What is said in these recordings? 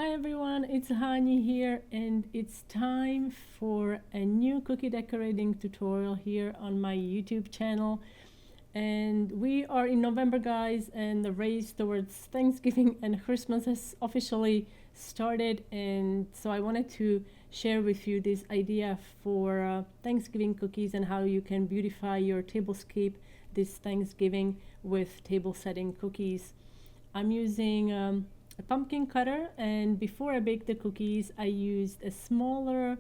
Hi everyone, it's Hani here, and it's time for a new cookie decorating tutorial here on my YouTube channel. And we are in November, guys, and the race towards Thanksgiving and Christmas has officially started. And so I wanted to share with you this idea for Thanksgiving cookies and how you can beautify your tablescape this Thanksgiving with table setting cookies. I'm using a pumpkin cutter, and before I bake the cookies I used a smaller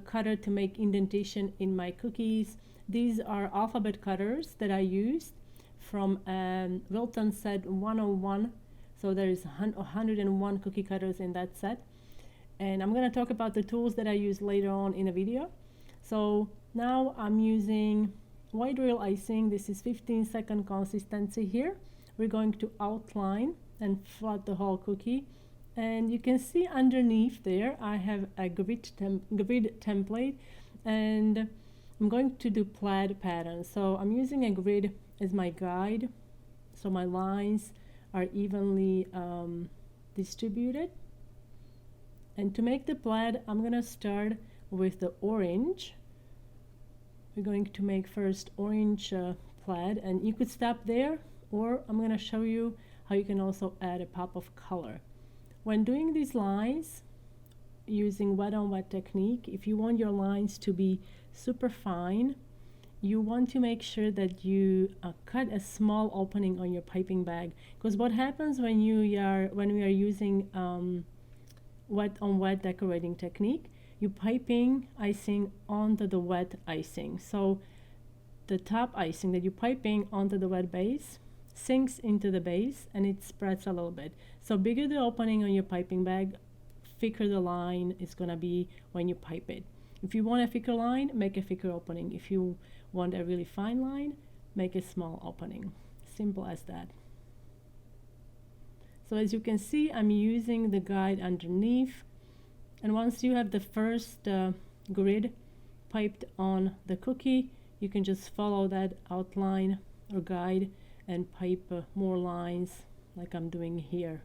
cutter to make indentation in my cookies. These are alphabet cutters that I used from Wilton set 101, so there is 101 cookie cutters in that set, and I'm going to talk about the tools that I use later on in a video. So now I'm using white real icing. This is 15-second consistency here. We're going to outline and flood the whole cookie, and you can see underneath there I have a grid template, and I'm going to do plaid pattern. So I'm using a grid as my guide, so my lines are evenly distributed. And to make the plaid, I'm gonna start with the orange. We're going to make first orange plaid, and you could stop there, or I'm going to show you how you can also add a pop of color. When doing these lines using wet on wet technique, if you want your lines to be super fine, you want to make sure that you cut a small opening on your piping bag, because what happens when we are using wet on wet decorating technique, you piping icing onto the wet icing. So the top icing that you're piping onto the wet base sinks into the base and it spreads a little bit. So bigger the opening on your piping bag, thicker the line is gonna be when you pipe it. If you want a thicker line, make a thicker opening. If you want a really fine line, make a small opening. Simple as that. So as you can see, I'm using the guide underneath, and once you have the first grid piped on the cookie, you can just follow that outline or guide and pipe more lines like I'm doing here.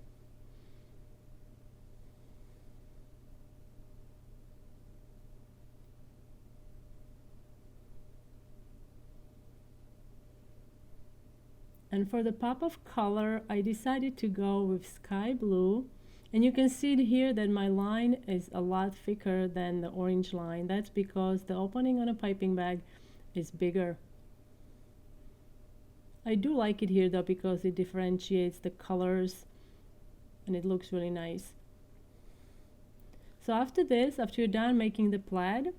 And for the pop of color, I decided to go with sky blue, and you can see here that my line is a lot thicker than the orange line. That's because the opening on a piping bag is bigger. I do like it here though, because it differentiates the colors and it looks really nice. So after this, after you're done making the plaid,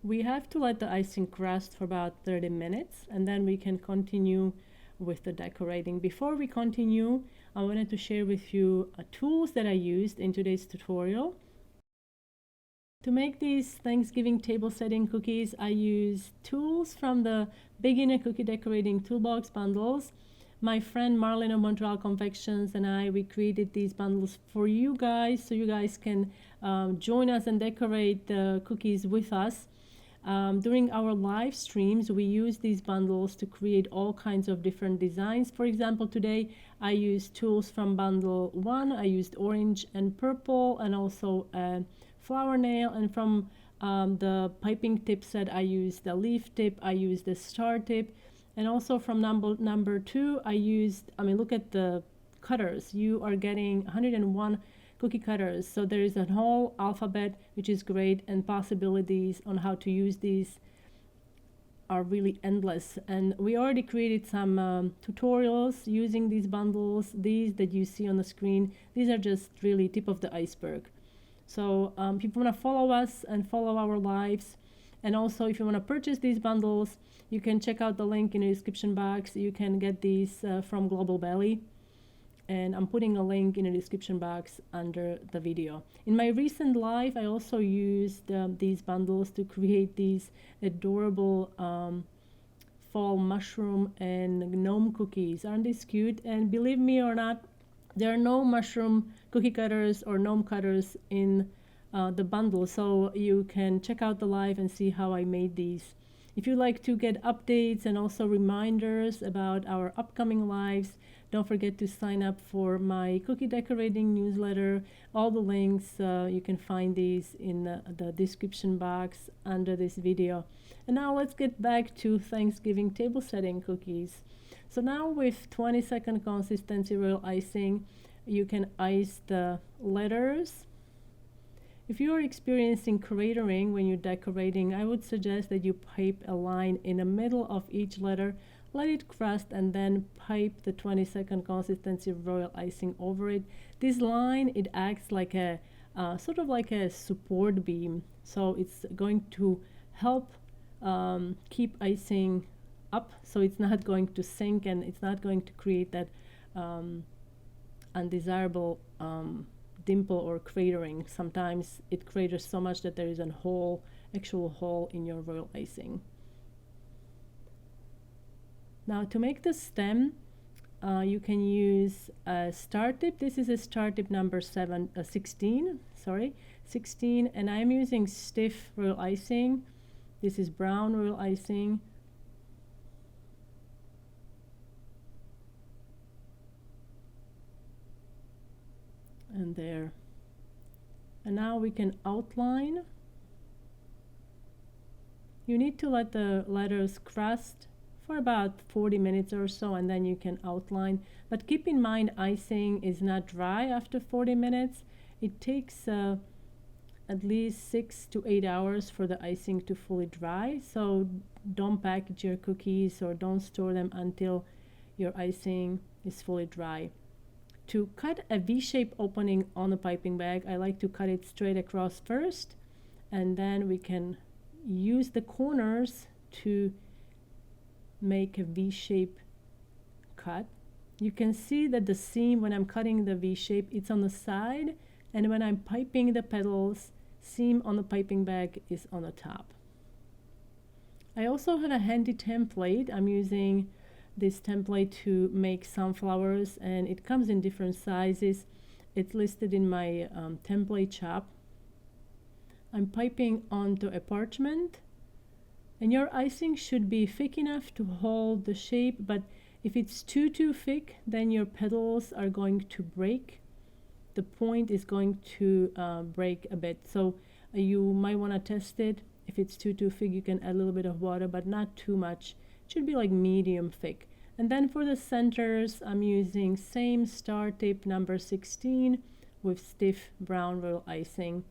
we have to let the icing rest for about 30 minutes, and then we can continue with the decorating. Before we continue, I wanted to share with you tools that I used in today's tutorial. To make these Thanksgiving table setting cookies, I used tools from the Beginner Cookie Decorating Toolbox bundles. My friend Marlene of Montreal Confections and we created these bundles for you guys, so you guys can join us and decorate the cookies with us. During our live streams, we use these bundles to create all kinds of different designs. For example, today I used tools from bundle 1. I used orange and purple, and also a flower nail, and from the piping tip set I used the leaf tip, I used the star tip, and also from number 2 I used, look at the cutters. You are getting 101 cookie cutters, so there is a whole alphabet, which is great, and possibilities on how to use these are really endless. And we already created some tutorials using these bundles. These that you see on the screen, these are just really tip of the iceberg. So if you want to follow us and follow our lives, and also if you want to purchase these bundles, you can check out the link in the description box. You can get these from Global Belly, and I'm putting a link in the description box under the video. In my recent live, I also used these bundles to create these adorable fall mushroom and gnome cookies. Aren't these cute? And believe me or not, there are no mushroom cookie cutters or gnome cutters in the bundle, so you can check out the live and see how I made these. If you'd like to get updates and also reminders about our upcoming lives, Don't forget to sign up for my cookie decorating newsletter. All the links, you can find these in the description box under this video. And now let's get back to Thanksgiving table setting cookies. So now with 20-second consistency royal icing, you can ice the letters. If you are experiencing cratering when you're decorating, I would suggest that you pipe a line in the middle of each letter, let it crust, and then pipe the 20-second consistency royal icing over it. This line, it acts like a sort of like a support beam, so it's going to help keep icing up, so it's not going to sink and it's not going to create that undesirable dimple or cratering. Sometimes it craters so much that there is a hole, actual hole in your royal icing. Now to make the stem, you can use a star tip. This is a star tip number 16, and I'm using stiff royal icing. This is brown royal icing. And there. And now we can outline. You need to let the letters crust for about 40 minutes or so, and then you can outline. But keep in mind, icing is not dry after 40 minutes. It takes at least 6 to 8 hours for the icing to fully dry. So don't package your cookies or don't store them until your icing is fully dry. To cut a V-shaped opening on a piping bag, I like to cut it straight across first, and then we can use the corners to make a V-shape cut. You can see that the seam, when I'm cutting the V-shape, it's on the side, and when I'm piping the petals, seam on the piping bag is on the top. I also have a handy template. I'm using this template to make sunflowers, and it comes in different sizes. It's listed in my template shop. I'm piping onto a parchment, and your icing should be thick enough to hold the shape, but if it's too thick, then your petals are going to break. The point is going to break a bit, so you might want to test it. If it's too thick, you can add a little bit of water, but not too much. It should be like medium thick. And then for the centers, I'm using same star tip number 16 with stiff brown royal icing.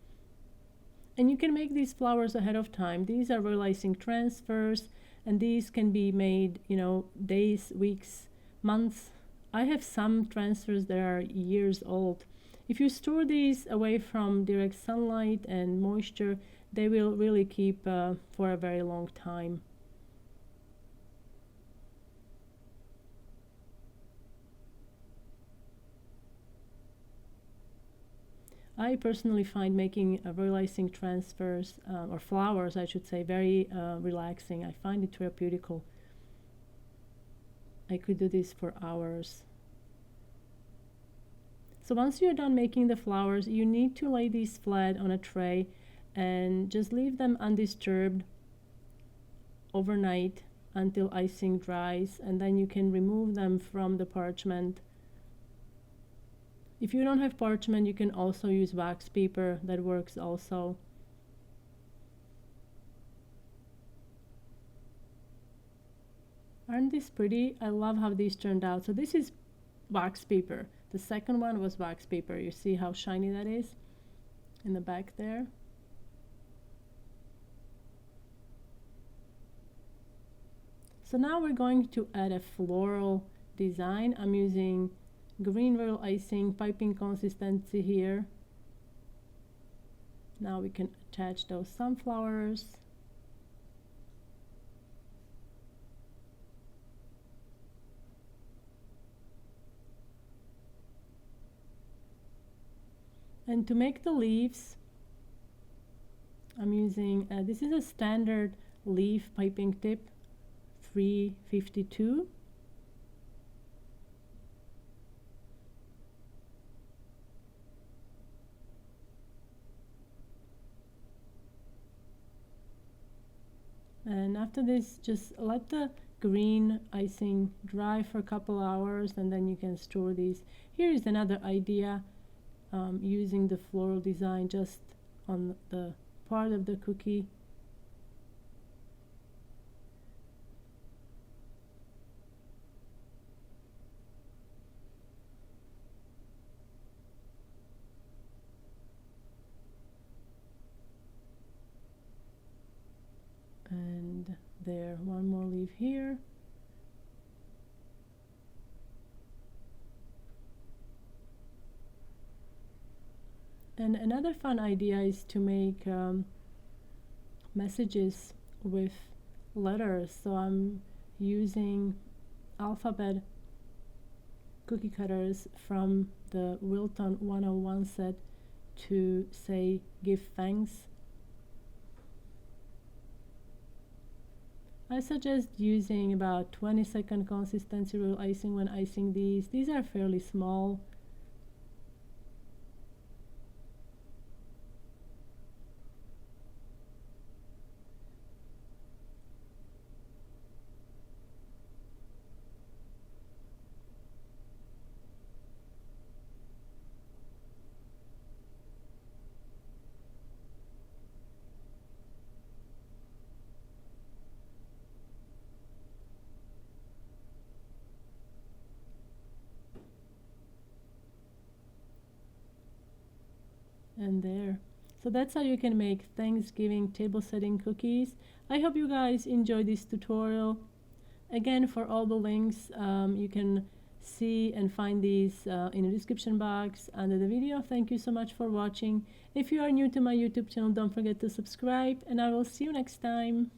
And you can make these flowers ahead of time. These are royal icing transfers, and these can be made, days, weeks, months. I have some transfers that are years old. If you store these away from direct sunlight and moisture, they will really keep for a very long time. I personally find making royal icing transfers, or flowers I should say, very relaxing. I find it therapeutical. I could do this for hours. So once you're done making the flowers, you need to lay these flat on a tray and just leave them undisturbed overnight until icing dries, and then you can remove them from the parchment. If you don't have parchment, you can also use wax paper. That works also. Aren't these pretty? I love how these turned out. So this is wax paper. The second one was wax paper. You see how shiny that is in the back there? So now we're going to add a floral design. I'm using green royal icing, piping consistency here. Now we can attach those sunflowers. And to make the leaves, I'm using, this is a standard leaf piping tip, 352. And after this, just let the green icing dry for a couple hours, and then you can store these. Here is another idea, using the floral design just on the part of the cookie. And there, one more leaf here. And another fun idea is to make messages with letters. So I'm using alphabet cookie cutters from the Wilton 101 set to say give thanks. I suggest using about 20-second consistency rule icing when icing these. These are fairly small. And there. So that's how you can make Thanksgiving table setting cookies. I hope you guys enjoyed this tutorial. Again, for all the links, you can see and find these in the description box under the video. Thank you so much for watching. If you are new to my YouTube channel, don't forget to subscribe, and I will see you next time.